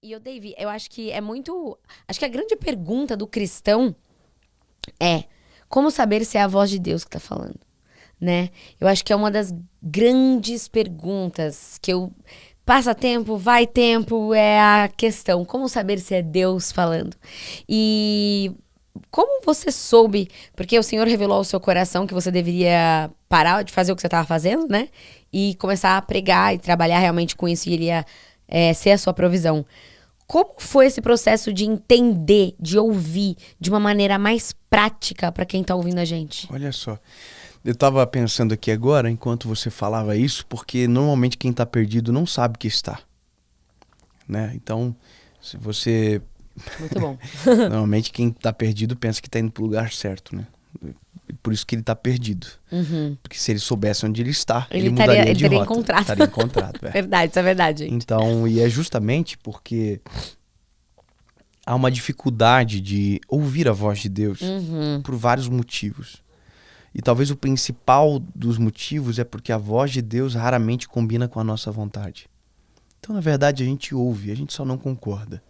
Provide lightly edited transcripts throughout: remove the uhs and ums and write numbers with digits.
E Dave, eu acho que é muito. Acho que a grande pergunta do cristão é como saber se é a voz de Deus que tá falando, né? Eu acho que é uma das grandes perguntas que eu. Passa tempo, vai tempo, é a questão. Como saber se é Deus falando? E como você soube? Porque o Senhor revelou ao seu coração que você deveria parar de fazer o que você estava fazendo, né? E começar a pregar e trabalhar realmente com isso, e ele ia ser a sua provisão. Como foi esse processo de entender, de ouvir de uma maneira mais prática para quem tá ouvindo a gente? Olha só, eu estava pensando aqui agora, enquanto você falava isso, porque normalmente quem está perdido não sabe que está, né? Então, se você... Muito bom. Normalmente quem está perdido pensa que está indo para o lugar certo, né? Por isso que ele está perdido. Uhum. Porque se ele soubesse onde ele está, ele Estaria, mudaria ele de teria rota. encontrado. Estaria encontrado. Verdade, isso é verdade, gente. Então, e é justamente porque há uma dificuldade de ouvir a voz de Deus por vários motivos. E talvez o principal dos motivos é porque a voz de Deus raramente combina com a nossa vontade. Então, na verdade, a gente ouve, a gente só não concorda.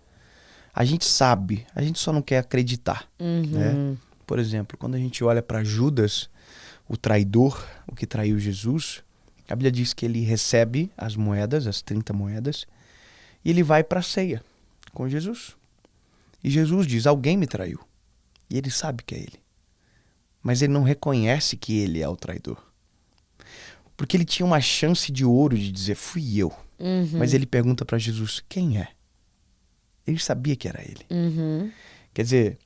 A gente sabe, a gente só não quer acreditar. Né? Por exemplo, quando a gente olha para Judas, o traidor, o que traiu Jesus, a Bíblia diz que ele recebe as moedas, as 30 moedas, e ele vai para a ceia com Jesus. E Jesus diz, alguém me traiu. E ele sabe que é ele. Mas ele não reconhece que ele é o traidor. Porque ele tinha uma chance de ouro de dizer, fui eu. Mas ele pergunta para Jesus, quem é? Ele sabia que era ele. Quer dizer,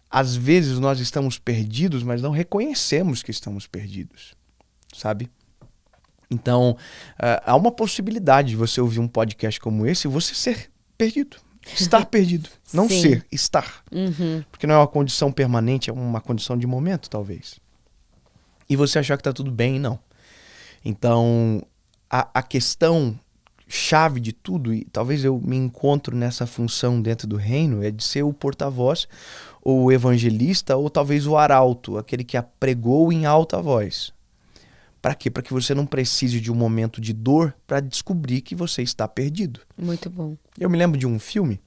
às vezes nós estamos perdidos, mas não reconhecemos que estamos perdidos, sabe? Então, há uma possibilidade de você ouvir um podcast como esse e você ser perdido. Estar perdido. Não Sim. ser, estar. Porque não é uma condição permanente, é uma condição de momento, talvez. E você achar que está tudo bem, não. Então, a questão chave de tudo, e talvez eu me encontro nessa função dentro do reino, é de ser o porta-voz, ou o evangelista, ou talvez o arauto, aquele que apregou em alta voz. Para quê? Para que você não precise de um momento de dor para descobrir que você está perdido. Muito bom. Eu me lembro de um filme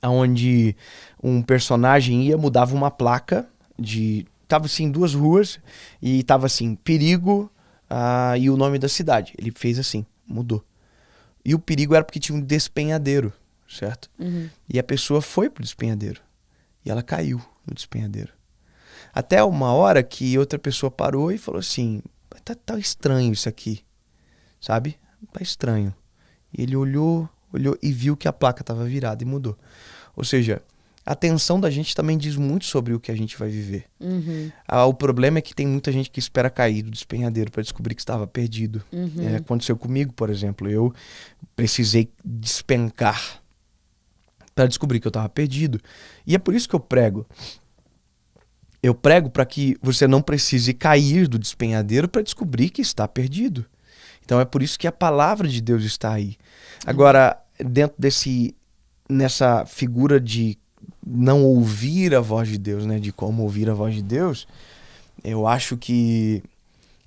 onde um personagem mudava uma placa de... Tava assim, duas ruas e tava assim, perigo e o nome da cidade. Ele fez assim, mudou. E o perigo era porque tinha um despenhadeiro, certo? E a pessoa foi pro despenhadeiro. E ela caiu no despenhadeiro. Até uma hora que outra pessoa parou e falou assim, tá estranho isso aqui, sabe? Tá estranho. E ele olhou e viu que a placa estava virada e mudou. Ou seja, a atenção da gente também diz muito sobre o que a gente vai viver. O problema é que tem muita gente que espera cair do despenhadeiro para descobrir que estava perdido. Aconteceu comigo, por exemplo. Eu precisei despencar para descobrir que eu estava perdido. E é por isso que eu prego. Eu prego para que você não precise cair do despenhadeiro para descobrir que está perdido. Então é por isso que a palavra de Deus está aí. Agora, dentro nessa figura de não ouvir a voz de Deus, né, de como ouvir a voz de Deus, eu acho que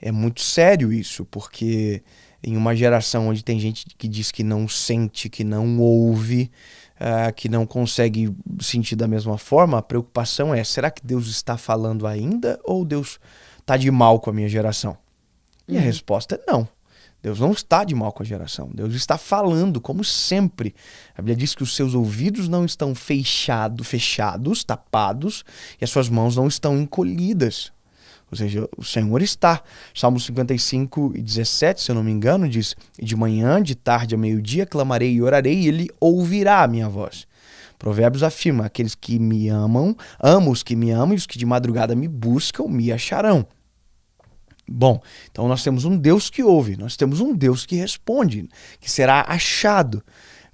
é muito sério isso, porque em uma geração onde tem gente que diz que não sente, que não ouve, que não consegue sentir da mesma forma, a preocupação é, será que Deus está falando ainda ou Deus está de mal com a minha geração? E a resposta é não. Deus não está de mal com a geração. Deus está falando, como sempre. A Bíblia diz que os seus ouvidos não estão fechados, tapados, e as suas mãos não estão encolhidas. Ou seja, o Senhor está. Salmo 55:17, se eu não me engano, diz, de manhã, de tarde a meio-dia, clamarei e orarei, e ele ouvirá a minha voz. Provérbios afirma, aqueles que me amam, amo os que me amam, e os que de madrugada me buscam, me acharão. Bom, então nós temos um Deus que ouve, nós temos um Deus que responde, que será achado.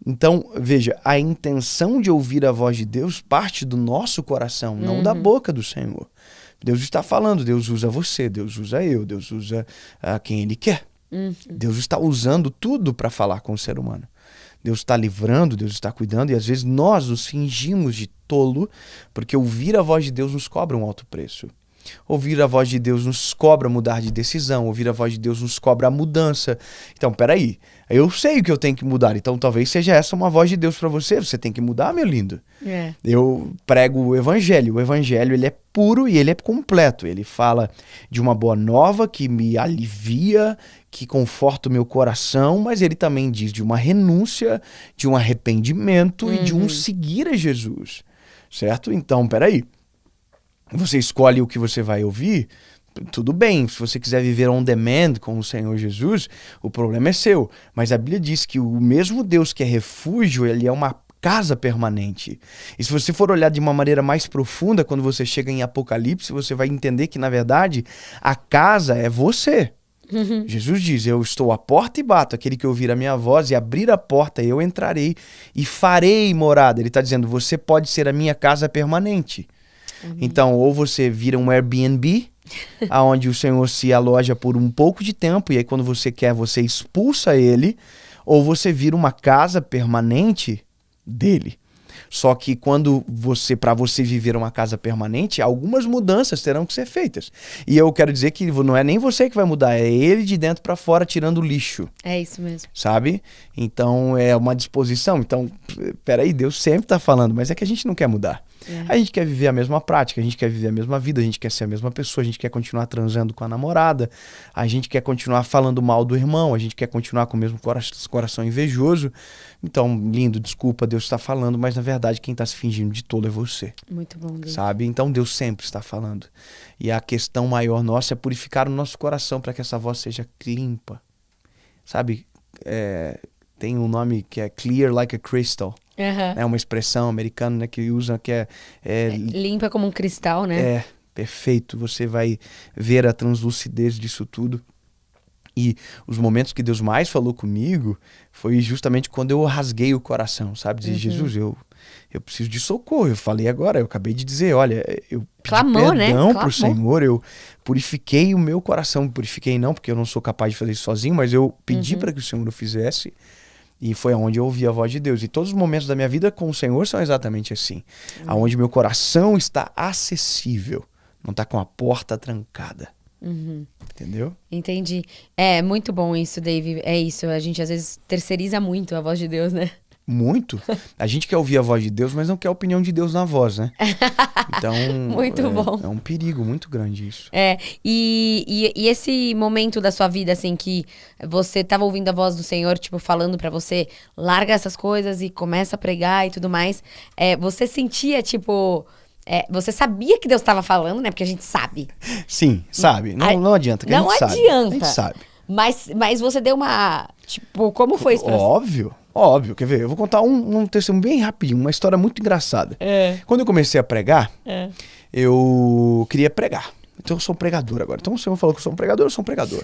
Então, veja, a intenção de ouvir a voz de Deus parte do nosso coração, não da boca do Senhor. Deus está falando, Deus usa você, Deus usa eu, Deus usa quem Ele quer. Deus está usando tudo para falar com o ser humano. Deus está livrando, Deus está cuidando, e às vezes nós nos fingimos de tolo, porque ouvir a voz de Deus nos cobra um alto preço. Ouvir a voz de Deus nos cobra mudar de decisão. Ouvir a voz de Deus nos cobra a mudança. Então, peraí. Eu sei que eu tenho que mudar. Então, talvez seja essa uma voz de Deus para você. Você tem que mudar, meu lindo. Eu prego o evangelho. O evangelho, ele é puro e ele é completo. Ele fala de uma boa nova que me alivia, que conforta o meu coração, mas ele também diz de uma renúncia, de um arrependimento e de um seguir a Jesus. Certo? Então, peraí. Você escolhe o que você vai ouvir, tudo bem. Se você quiser viver on demand com o Senhor Jesus, o problema é seu. Mas a Bíblia diz que o mesmo Deus que é refúgio, ele é uma casa permanente. E se você for olhar de uma maneira mais profunda, quando você chega em Apocalipse, você vai entender que, na verdade, a casa é você. Jesus diz, eu estou à porta e bato, aquele que ouvir a minha voz e abrir a porta, eu entrarei e farei morada. Ele está dizendo, você pode ser a minha casa permanente. Amém. Então, ou você vira um Airbnb, onde o Senhor se aloja por um pouco de tempo, e aí quando você quer, você expulsa ele, ou você vira uma casa permanente dele. Só que para você viver uma casa permanente, algumas mudanças terão que ser feitas. E eu quero dizer que não é nem você que vai mudar, é ele de dentro para fora tirando o lixo. É isso mesmo. Sabe? Então é uma disposição. Então, peraí, Deus sempre está falando, mas é que a gente não quer mudar. A gente quer viver a mesma prática, a gente quer viver a mesma vida, a gente quer ser a mesma pessoa, a gente quer continuar transando com a namorada, a gente quer continuar falando mal do irmão, a gente quer continuar com o mesmo coração invejoso. Então, lindo, desculpa, Deus está falando, mas na verdade quem está se fingindo de tolo é você. Muito bom, Deus. Sabe? Então Deus sempre está falando. E a questão maior nossa é purificar o nosso coração para que essa voz seja limpa. Sabe? Tem um nome que é clear like a crystal. É uma expressão americana, né, que usa, que é limpa como um cristal, né? Perfeito. Você vai ver a translucidez disso tudo. E os momentos que Deus mais falou comigo foi justamente quando eu rasguei o coração, sabe? Dizer, Jesus, eu preciso de socorro. Eu falei agora, eu acabei de dizer, olha, eu pedi perdão pro Senhor, eu purifiquei o meu coração. Purifiquei não, porque eu não sou capaz de fazer isso sozinho, mas eu pedi para que o Senhor o fizesse. E foi aonde eu ouvi a voz de Deus. E todos os momentos da minha vida com o Senhor são exatamente assim. Aonde meu coração está acessível. Não está com a porta trancada. Entendeu? Entendi. É muito bom isso, Dave. É isso. A gente às vezes terceiriza muito a voz de Deus, né? Muito. A gente quer ouvir a voz de Deus, mas não quer a opinião de Deus na voz, né? Então, muito bom. É um perigo muito grande isso. E esse momento da sua vida, assim, que você tava ouvindo a voz do Senhor, tipo, falando pra você, larga essas coisas e começa a pregar e tudo mais, você sentia, tipo... você sabia que Deus estava falando, né? Porque a gente sabe. Sim, sabe. Não adianta. Que não a gente adianta. Sabe. A gente sabe. Mas você deu uma... Tipo, como foi isso pra você? Óbvio. Quer ver? Eu vou contar um testemunho bem rapidinho. Uma história muito engraçada. Quando eu comecei a pregar, eu queria pregar. Então eu sou um pregador agora. Então o Senhor falou que eu sou um pregador, eu sou um pregador.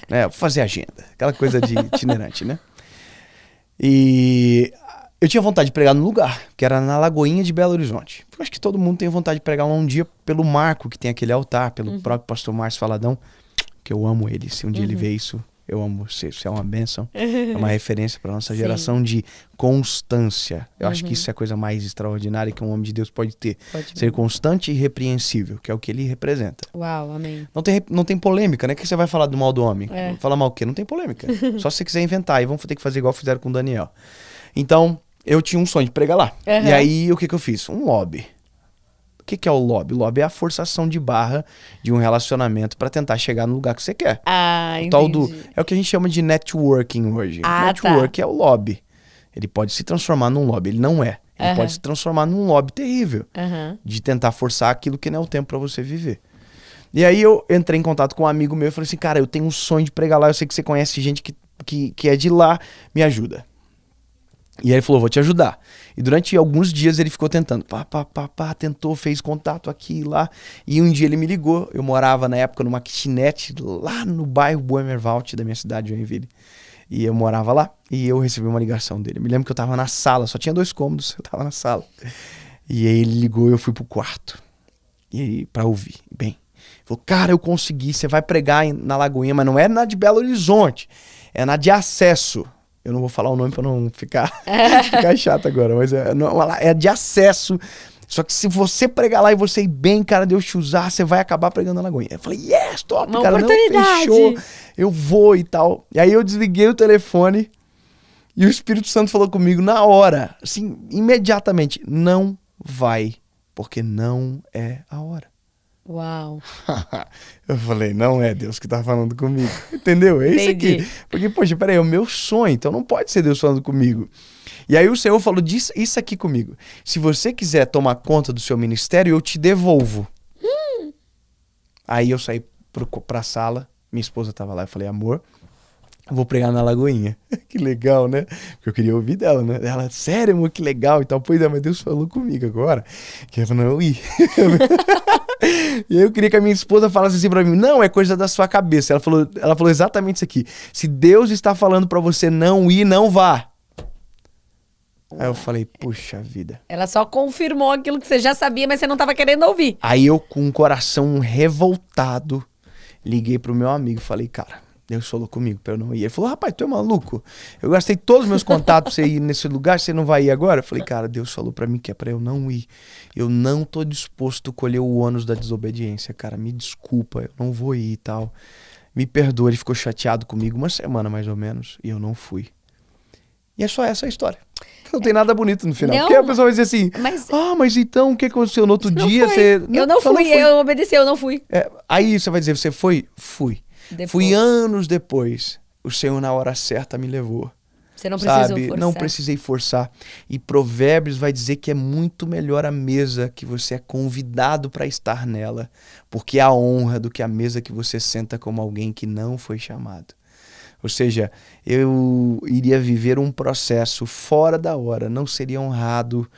Vou fazer agenda. Aquela coisa de itinerante, né? E... eu tinha vontade de pregar num lugar, que era na Lagoinha de Belo Horizonte. Eu acho que todo mundo tem vontade de pregar um dia pelo Marco, que tem aquele altar, pelo próprio pastor Márcio Faladão, que eu amo ele. Se um dia ele vê isso, eu amo você. Isso é uma bênção. É uma referência para nossa geração de constância. Eu acho que isso é a coisa mais extraordinária que um homem de Deus pode ter. Ser constante e irrepreensível, que é o que ele representa. Uau, amém. Não tem polêmica, né? Que você vai falar do mal do homem? Falar mal o quê? Não tem polêmica. Só se você quiser inventar. E vamos ter que fazer igual fizeram com o Daniel. Então... eu tinha um sonho de pregar lá. E aí, o que eu fiz? Um lobby. O que é o lobby? O lobby é a forçação de barra de um relacionamento para tentar chegar no lugar que você quer. Entendi. É o que a gente chama de networking hoje. Network é o lobby. Ele pode se transformar num lobby. Ele não é. Ele pode se transformar num lobby terrível. De tentar forçar aquilo que não é o tempo para você viver. E aí, eu entrei em contato com um amigo meu e falei assim, cara, eu tenho um sonho de pregar lá. Eu sei que você conhece gente que é de lá. Me ajuda. E aí ele falou, vou te ajudar. E durante alguns dias ele ficou tentando. Tentou, fez contato aqui e lá. E um dia ele me ligou. Eu morava na época numa kitnet lá no bairro Boemerwald da minha cidade, Joinville. E eu morava lá e eu recebi uma ligação dele. Eu me lembro que eu tava na sala, só tinha 2 cômodos, eu tava na sala. E aí ele ligou e eu fui pro quarto. E aí, pra ouvir. Bem, ele falou, cara, eu consegui, você vai pregar na Lagoinha, mas não é na de Belo Horizonte, é na de Acesso. Eu não vou falar o nome pra não ficar chato agora, mas é de Acesso. Só que se você pregar lá e você ir bem, cara, Deus te usar, você vai acabar pregando na Lagoinha. Eu falei, yes, top, Uma cara, oportunidade. não, fechou, eu vou e tal. E aí eu desliguei o telefone e o Espírito Santo falou comigo na hora, assim, imediatamente, não vai, porque não é a hora. Uau. Eu falei, não é Deus que tá falando comigo. Entendeu? É isso Entendi. aqui. Porque, poxa, peraí, é o meu sonho, então não pode ser Deus falando comigo. E aí o Senhor falou isso aqui comigo. Se você quiser tomar conta do seu ministério, eu te devolvo. Aí eu saí pra sala, minha esposa tava lá, eu falei, amor, eu vou pregar na Lagoinha. Que legal, né? Porque eu queria ouvir dela, né? Ela, sério, amor, que legal e tal. Pois é, mas Deus falou comigo agora. Que eu falei, não, ir. E aí eu queria que a minha esposa falasse assim pra mim, não, é coisa da sua cabeça. Ela falou exatamente isso aqui. Se Deus está falando pra você não ir, não vá. Aí eu falei, puxa vida. Ela só confirmou aquilo que você já sabia, mas você não tava querendo ouvir. Aí eu, com o coração revoltado, liguei pro meu amigo e falei, cara, Deus falou comigo pra eu não ir. Ele falou, rapaz, tu é maluco? Eu gastei todos os meus contatos pra você ir nesse lugar, você não vai ir agora? Eu falei, cara, Deus falou pra mim que é pra eu não ir. Eu não tô disposto a colher o ônus da desobediência, cara. Me desculpa, eu não vou ir e tal. Me perdoa, ele ficou chateado comigo uma semana mais ou menos, e eu não fui. E é só essa a história. Não tem nada bonito no final. Não, porque a pessoa vai dizer assim, mas mas então o que aconteceu no outro não dia? foi. Você... Eu não só fui, eu obedeci, eu não fui. Aí você vai dizer, você foi? Fui. Depois. Fui anos depois. O Senhor na hora certa me levou. Você não precisou Sabe? forçar. Não precisei forçar. E Provérbios vai dizer que é muito melhor a mesa que você é convidado para estar nela, porque há honra do que a mesa que você senta como alguém que não foi chamado. Ou seja, eu iria viver um processo fora da hora, não seria honrado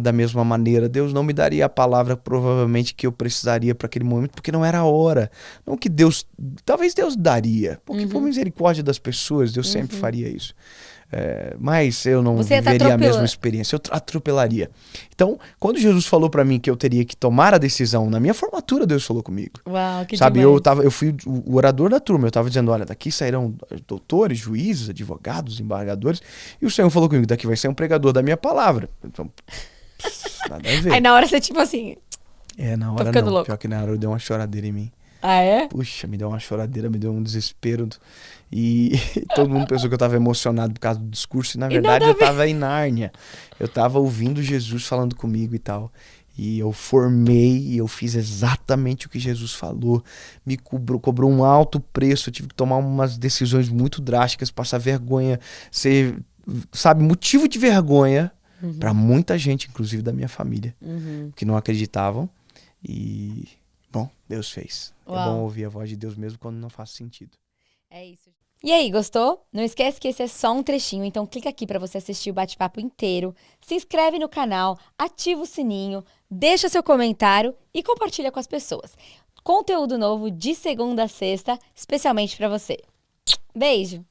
da mesma maneira. Deus não me daria a palavra provavelmente que eu precisaria para aquele momento, porque não era a hora. Não que Deus, talvez Deus daria, porque por misericórdia das pessoas, Deus sempre faria isso. Mas eu não viveria a mesma experiência, eu atropelaria. Então, quando Jesus falou pra mim que eu teria que tomar a decisão, na minha formatura Deus falou comigo. Uau, que sabe, demais. eu fui o orador da turma, eu tava dizendo, olha, daqui sairão doutores, juízes, advogados, embargadores, e o Senhor falou comigo, daqui vai sair um pregador da minha palavra. Então, nada a ver. Aí na hora você tipo assim... Na hora não, louco. Pior que na hora eu dei uma choradeira em mim. Ah, é? Puxa, me deu uma choradeira, me deu um desespero. E todo mundo pensou que eu tava emocionado por causa do discurso. E na verdade eu tava em Nárnia. Eu tava ouvindo Jesus falando comigo e tal. E eu formei e eu fiz exatamente o que Jesus falou. Me cobrou um alto preço. Eu tive que tomar umas decisões muito drásticas, passar vergonha, ser, sabe, motivo de vergonha pra muita gente, inclusive da minha família, que não acreditavam. E... bom, Deus fez. Uau. É bom ouvir a voz de Deus mesmo quando não faz sentido. É isso. E aí, gostou? Não esquece que esse é só um trechinho, então clica aqui para você assistir o bate-papo inteiro, se inscreve no canal, ativa o sininho, deixa seu comentário e compartilha com as pessoas. Conteúdo novo de segunda a sexta, especialmente para você. Beijo!